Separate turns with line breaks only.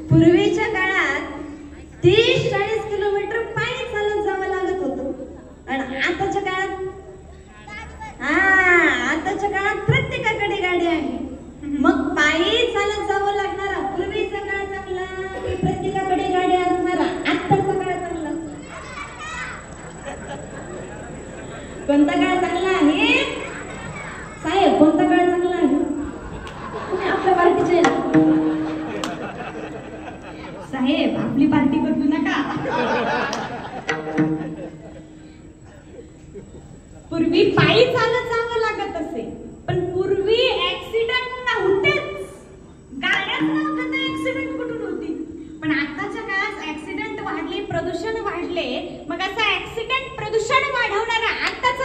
पूर्वीच्या काळात 30-40 किलोमीटर पायी चालत जावं लागत होतं आणि आताच्या काळात आताच्या काळात प्रत्येकाकडे गाडी आहे. मग पायी चालत जावं लागणारा पूर्वीचा काळ चांगला की प्रत्येकाकडे गाडी असणारा आताचा काळ चांगला? कोणता काळ चांगला आहे साहेब? कोणता काळ चांगला आहे? तुम्ही आपल्या पार्टीचे साहेब, आपली पार्टी बदलू नका. पूर्वी पायी चालत जावं लागत असे, पण पूर्वी ऍक्सिडेंट नव्हतेच, गाड्याच नव्हत्या तर ऍक्सिडेंट कुठून होती? पण आताच्या काळात ऍक्सिडेंट वाढले, प्रदूषण वाढले. मग असं ऍक्सिडेंट प्रदूषण वाढवणारा आताच